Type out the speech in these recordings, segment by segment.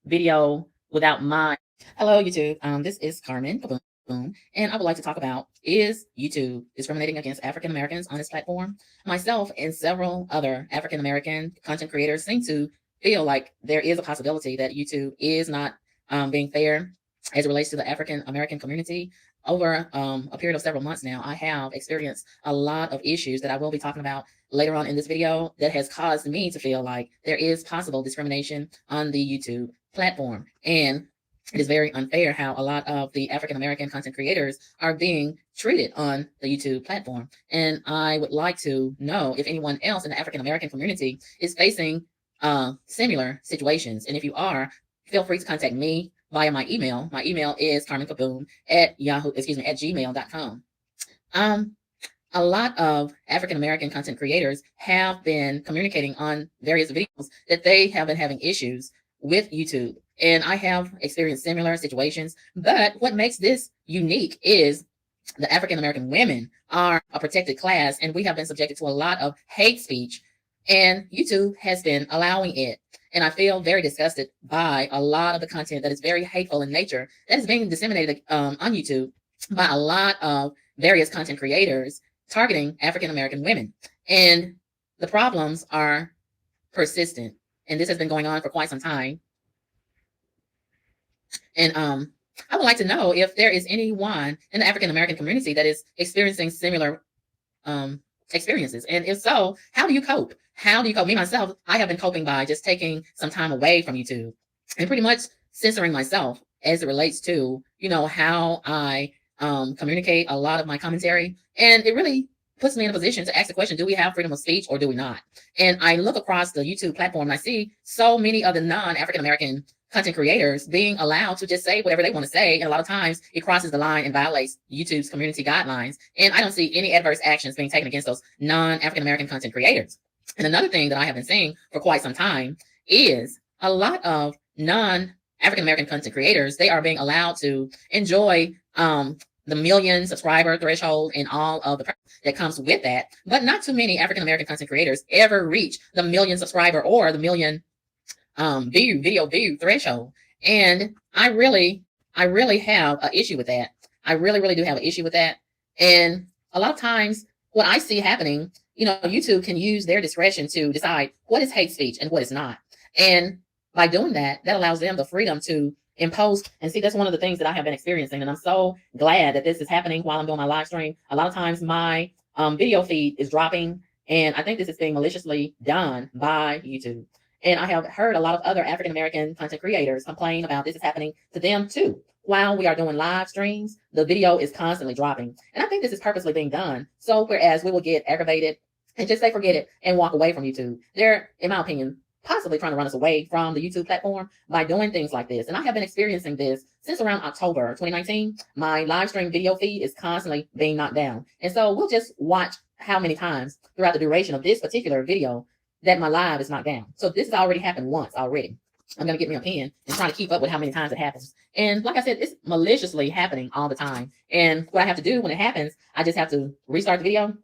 video without my hello YouTube. This is Carmen Kaboom, and I would like to talk about, is YouTube discriminating against African Americans on this platform? Myself and several other African American content creators seem to feel like there is a possibility that YouTube is not being fair as it relates to the African American community. Over a period of several months now, I have experienced a lot of issues that I will be talking about later on in this video that has caused me to feel like there is possible discrimination on the YouTube platform. And it is very unfair how a lot of the African American content creators are being treated on the YouTube platform. And I would like to know if anyone else in the African American community is facing similar situations. And if you are, feel free to contact me via my email. My email is carmenkaboom at gmail.com. A lot of African American content creators have been communicating on various videos that they have been having issues with YouTube. And I have experienced similar situations. But what makes this unique is the African American women are a protected class, and we have been subjected to a lot of hate speech, and YouTube has been allowing it. And I feel very disgusted by a lot of the content that is very hateful in nature that is being disseminated on YouTube by a lot of various content creators targeting African American women. And the problems are persistent. And this has been going on for quite some time. And I would like to know if there is anyone in the African American community that is experiencing similar experiences. And if so, how do you cope? How do you cope? Me, myself, I have been coping by just taking some time away from YouTube and pretty much censoring myself as it relates to, how I communicate a lot of my commentary. And it really puts me in a position to ask the question, do we have freedom of speech or do we not? And I look across the YouTube platform and I see so many of the non-African American content creators being allowed to just say whatever they want to say. And a lot of times it crosses the line and violates YouTube's community guidelines. And I don't see any adverse actions being taken against those non-African American content creators. And another thing that I have been seeing for quite some time is a lot of non-African American content creators, they are being allowed to enjoy the million subscriber threshold and all of the that comes with that. But not too many African American content creators ever reach the million subscriber or the million video view threshold. And I really have an issue with that. I really do have an issue with that. And a lot of times what I see happening, YouTube can use their discretion to decide what is hate speech and what is not. And by doing that, that allows them the freedom to impose. And see, that's one of the things that I have been experiencing. And I'm so glad that this is happening while I'm doing my live stream. A lot of times my video feed is dropping. And I think this is being maliciously done by YouTube. And I have heard a lot of other African American content creators complain about this is happening to them too. While we are doing live streams, the video is constantly dropping. And I think this is purposely being done. So whereas we will get aggravated and just say forget it and walk away from YouTube, they're, in my opinion, possibly trying to run us away from the YouTube platform by doing things like this. And I have been experiencing this since around October 2019. My live stream video feed is constantly being knocked down. And so we'll just watch how many times throughout the duration of this particular video that my live is knocked down. So this has already happened once already. I'm going to get me a pen and try to keep up with how many times it happens. And like I said, it's maliciously happening all the time. And what I have to do when it happens, I just have to restart the video.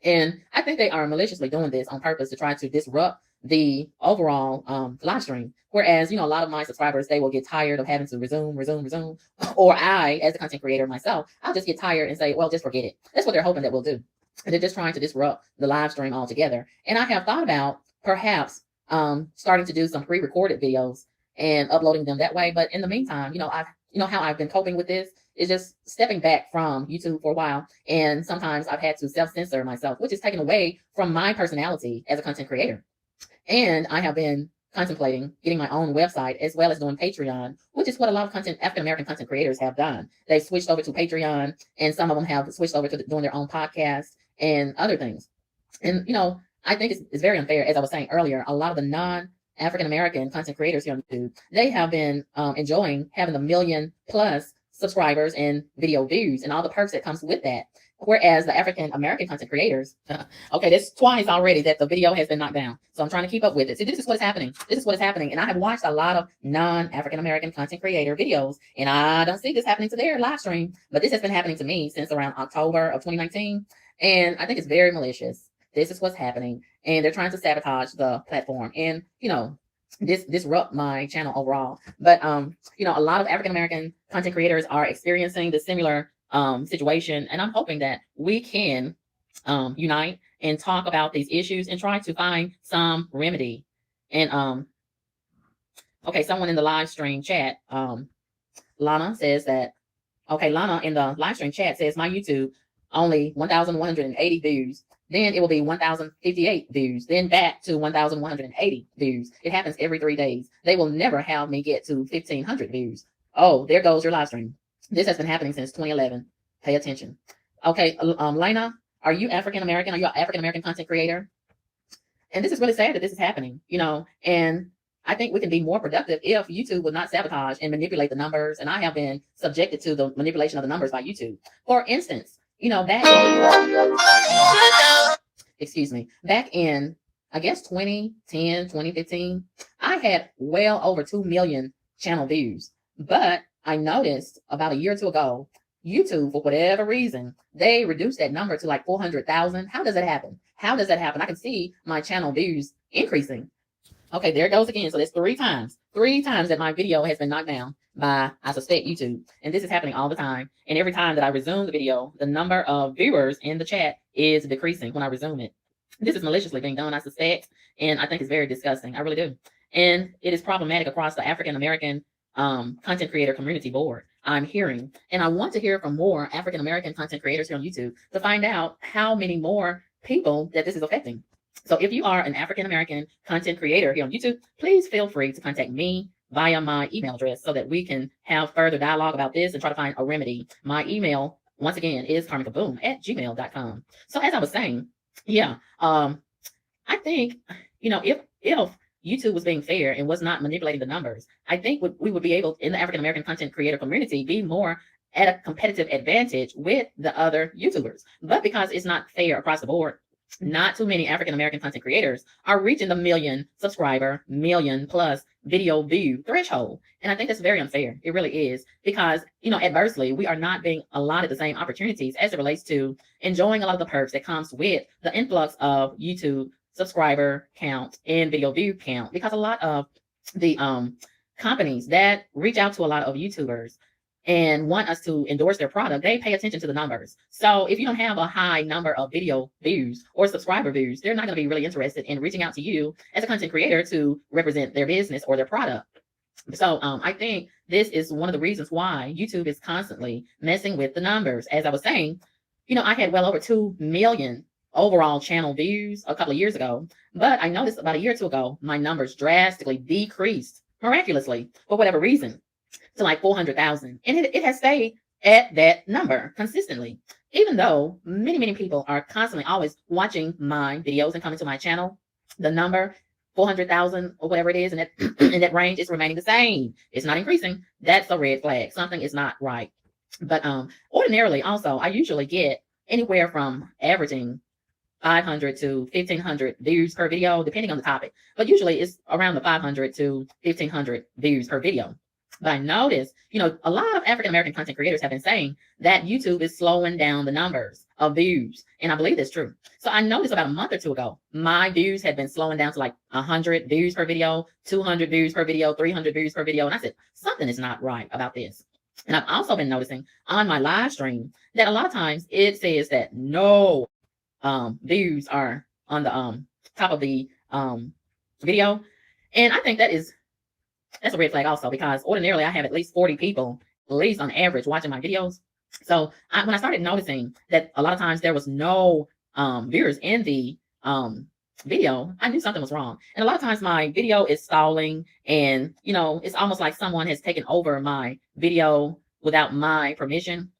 And I think they are maliciously doing this on purpose to try to disrupt the overall live stream. Whereas, a lot of my subscribers, they will get tired of having to resume. Or I, as a content creator myself, I'll just get tired and say, well, just forget it. That's what they're hoping that we'll do. And they're just trying to disrupt the live stream altogether. And I have thought about perhaps starting to do some pre-recorded videos and uploading them that way. But in the meantime, how I've been coping with this is just stepping back from YouTube for a while. And sometimes I've had to self-censor myself, which is taken away from my personality as a content creator. And I have been contemplating getting my own website as well as doing Patreon, which is what a lot of African American content creators have done. They've switched over to Patreon, and some of them have switched over to doing their own podcast and other things. And, I think it's very unfair. As I was saying earlier, a lot of the non-African American content creators here on YouTube, they have been enjoying having the million plus subscribers and video views and all the perks that comes with that. Whereas the African American content creators, okay, this twice already that the video has been knocked down. So I'm trying to keep up with it. See, this is what is happening. This is what is happening. And I have watched a lot of non-African American content creator videos, and I don't see this happening to their live stream. But this has been happening to me since around October of 2019. And I think it's very malicious. This is what's happening. And they're trying to sabotage the platform. And, disrupt my channel overall. But a lot of African American content creators are experiencing the similar situation, and I'm hoping that we can unite and talk about these issues and try to find some remedy. And okay, someone in the live stream chat, Lana says that, okay, Lana in the live stream chat says my YouTube only 1,180 views. Then it will be 1,058 views. Then back to 1,180 views. It happens every 3 days. They will never have me get to 1,500 views. Oh, there goes your live stream. This has been happening since 2011. Pay attention. Okay, Lena, are you African American? Are you an African American content creator? And this is really sad that this is happening, and I think we can be more productive if YouTube would not sabotage and manipulate the numbers. And I have been subjected to the manipulation of the numbers by YouTube. For instance, back in, I guess, 2010, 2015, I had well over 2 million channel views. But I noticed about a year or two ago, YouTube, for whatever reason, they reduced that number to like 400,000. How does that happen? How does that happen? I can see my channel views increasing. Okay, there it goes again. So that's 3 times that my video has been knocked down by, I suspect, YouTube. And this is happening all the time. And every time that I resume the video, the number of viewers in the chat is decreasing when I resume it. This is maliciously being done, I suspect. And I think it's very disgusting. I really do. And it is problematic across the African American content creator community board. I'm hearing, and I want to hear from more African American content creators here on YouTube to find out how many more people that this is affecting. So if you are an African American content creator here on YouTube, please feel free to contact me via my email address so that we can have further dialogue about this and try to find a remedy. My email, once again, is karmikaboom@gmail.com. So as I was saying, I think, if YouTube was being fair and was not manipulating the numbers, I think we would be able, in the African American content creator community, be more at a competitive advantage with the other YouTubers. But because it's not fair across the board, not too many African American content creators are reaching the million subscriber, million plus video view threshold. And I think that's very unfair. It really is, because, adversely, we are not being allotted the same opportunities as it relates to enjoying a lot of the perks that comes with the influx of YouTube subscriber count and video view count, because a lot of the companies that reach out to a lot of YouTubers and want us to endorse their product, they pay attention to the numbers. So if you don't have a high number of video views or subscriber views, they're not going to be really interested in reaching out to you as a content creator to represent their business or their product. So I think this is one of the reasons why YouTube is constantly messing with the numbers. As I was saying, I had well over 2 million overall channel views a couple of years ago, but I noticed about a year or two ago, my numbers drastically decreased miraculously for whatever reason to like 400,000. And it has stayed at that number consistently, even though many, many people are constantly always watching my videos and coming to my channel. The number 400,000 or whatever it is, and that in that range is remaining the same. It's not increasing. That's a red flag. Something is not right. But ordinarily, also, I usually get anywhere from averaging 500 to 1,500 views per video, depending on the topic. But usually it's around the 500 to 1,500 views per video. But I noticed, a lot of African American content creators have been saying that YouTube is slowing down the numbers of views. And I believe that's true. So I noticed about a month or two ago, my views had been slowing down to like 100 views per video, 200 views per video, 300 views per video. And I said, something is not right about this. And I've also been noticing on my live stream that a lot of times it says that no views are on the top of the video. And I think that's a red flag also, because ordinarily I have at least 40 people, at least on average, watching my videos. So when I started noticing that a lot of times there was no viewers in the video, I knew something was wrong. And a lot of times my video is stalling, and it's almost like someone has taken over my video without my permission.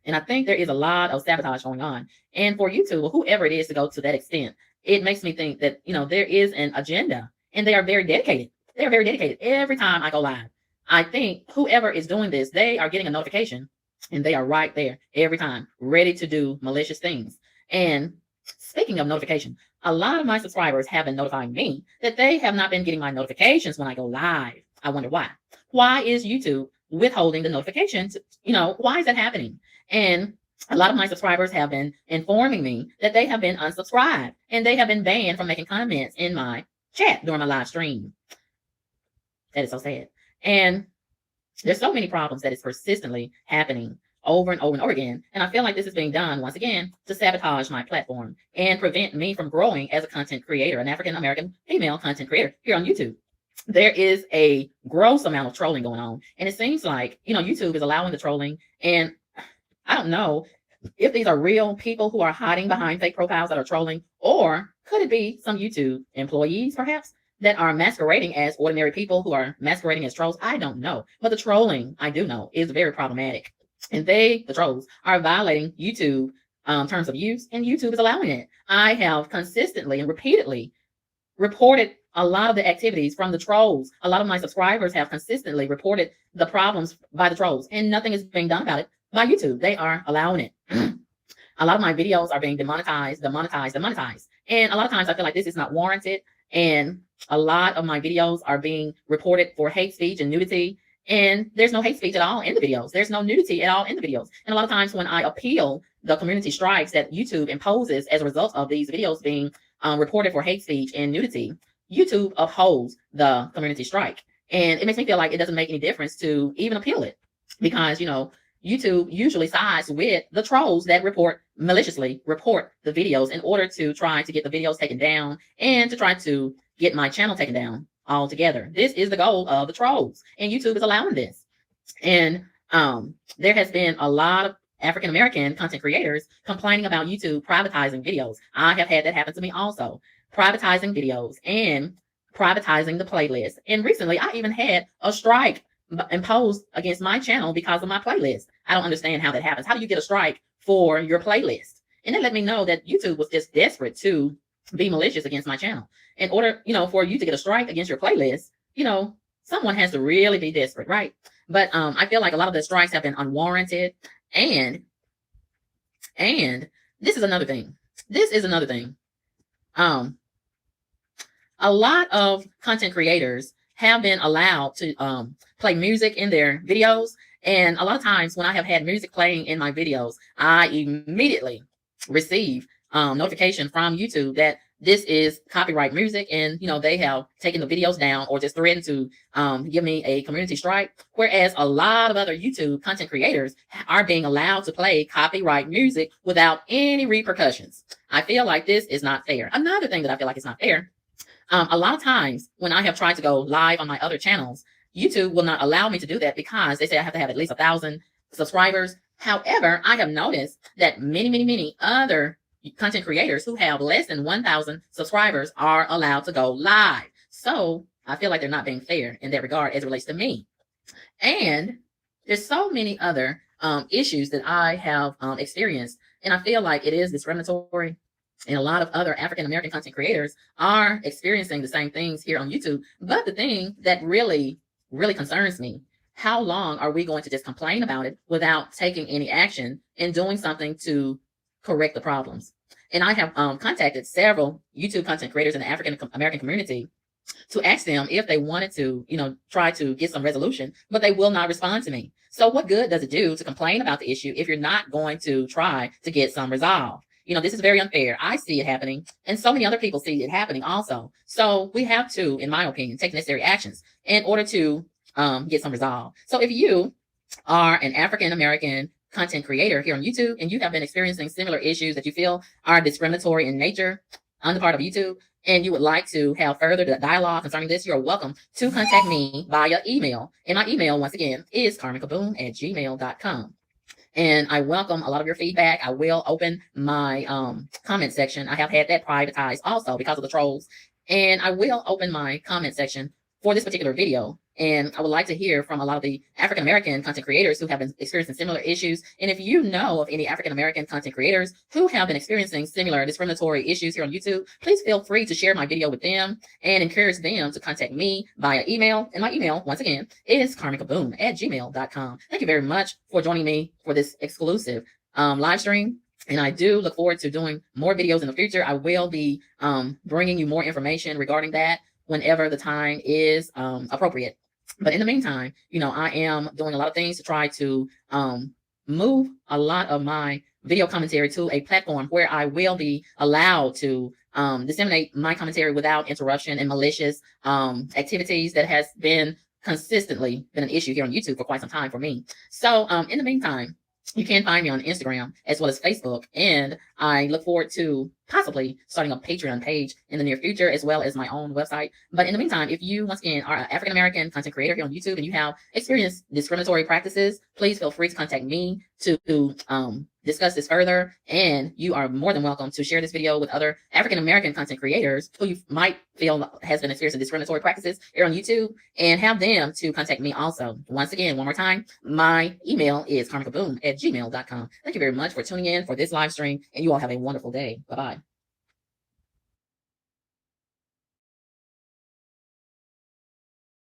And I think there is a lot of sabotage going on. And for YouTube, whoever it is to go to that extent, it makes me think that, there is an agenda, and they are very dedicated. They're very dedicated. Every time I go live, I think whoever is doing this, they are getting a notification, and they are right there every time, ready to do malicious things. And speaking of notification, a lot of my subscribers have been notifying me that they have not been getting my notifications when I go live. I wonder why. Why is YouTube withholding the notifications? Why is that happening? And a lot of my subscribers have been informing me that they have been unsubscribed, and they have been banned from making comments in my chat during my live stream. That is so sad. And there's so many problems that is persistently happening over and over and over again. And I feel like this is being done once again to sabotage my platform and prevent me from growing as a content creator, an African American female content creator here on YouTube. There is a gross amount of trolling going on. And it seems like, YouTube is allowing the trolling. And I don't know if these are real people who are hiding behind fake profiles that are trolling, or could it be some YouTube employees perhaps that are masquerading as ordinary people who are masquerading as trolls? I don't know. But the trolling, I do know, is very problematic. And the trolls, are violating YouTube terms of use, and YouTube is allowing it. I have consistently and repeatedly reported a lot of the activities from the trolls. A lot of my subscribers have consistently reported the problems by the trolls, and nothing is being done about it by YouTube. They are allowing it. A lot of my videos are being demonetized. And a lot of times I feel like this is not warranted. And a lot of my videos are being reported for hate speech and nudity. And there's no hate speech at all in the videos. There's no nudity at all in the videos. And a lot of times when I appeal the community strikes that YouTube imposes as a result of these videos being reported for hate speech and nudity, YouTube upholds the community strike. And it makes me feel like it doesn't make any difference to even appeal it, because, YouTube usually sides with the trolls that maliciously report the videos in order to try to get the videos taken down and to try to get my channel taken down altogether. This is the goal of the trolls, and YouTube is allowing this. And there has been a lot of African American content creators complaining about YouTube privatizing videos. I have had that happen to me also, privatizing videos and privatizing the playlist. And recently, I even had a strike imposed against my channel because of my playlist. I don't understand how that happens. How do you get a strike for your playlist? And it let me know that YouTube was just desperate to be malicious against my channel. In order, for you to get a strike against your playlist, someone has to really be desperate, right? But I feel like a lot of the strikes have been unwarranted. And this is another thing. A lot of content creators have been allowed to play music in their videos. And a lot of times when I have had music playing in my videos, I immediately receive notification from YouTube that this is copyright music, and they have taken the videos down or just threatened to give me a community strike. Whereas a lot of other YouTube content creators are being allowed to play copyright music without any repercussions. I feel like this is not fair. Another thing that I feel like is not fair, a lot of times when I have tried to go live on my other channels, YouTube will not allow me to do that because they say I have to have at least 1,000 subscribers. However, I have noticed that many other content creators who have less than 1,000 subscribers are allowed to go live. So I feel like they're not being fair in that regard as it relates to me. And there's so many other issues that I have experienced, and I feel like it is discriminatory. And a lot of other African American content creators are experiencing the same things here on YouTube. But the thing that really concerns me, how long are we going to just complain about it without taking any action and doing something to correct the problems? And I have contacted several YouTube content creators in the African American community to ask them if they wanted to, try to get some resolution, but they will not respond to me. So what good does it do to complain about the issue if you're not going to try to get some resolve? This is very unfair. I see it happening, and so many other people see it happening also. So we have to, in my opinion, take necessary actions in order to get some resolve. So if you are an African American content creator here on YouTube and you have been experiencing similar issues that you feel are discriminatory in nature on the part of YouTube, and you would like to have further dialogue concerning this, you're welcome to contact me via email. And my email, once again, is carmenkaboom@gmail.com. And I welcome a lot of your feedback. I will open my comment section. I have had that privatized also because of the trolls. And I will open my comment section for this particular video. And I would like to hear from a lot of the African American content creators who have been experiencing similar issues. And if you know of any African American content creators who have been experiencing similar discriminatory issues here on YouTube, please feel free to share my video with them and encourage them to contact me via email. And my email, once again, is carmenkaboom@gmail.com. Thank you very much for joining me for this exclusive live stream. And I do look forward to doing more videos in the future. I will be bringing you more information regarding that whenever the time is appropriate. But in the meantime, I am doing a lot of things to try to move a lot of my video commentary to a platform where I will be allowed to disseminate my commentary without interruption and malicious activities that has been consistently been an issue here on YouTube for quite some time for me. So in the meantime, you can find me on Instagram as well as Facebook. And I look forward to possibly starting a Patreon page in the near future, as well as my own website. But in the meantime, if you, once again, are an African American content creator here on YouTube and you have experienced discriminatory practices, please feel free to contact me to discuss this further. And you are more than welcome to share this video with other African American content creators who you might feel has been experiencing discriminatory practices here on YouTube, and have them to contact me also. Once again, one more time, my email is karmikaboom@gmail.com. Thank you very much for tuning in for this live stream, and you all have a wonderful day. Bye-bye.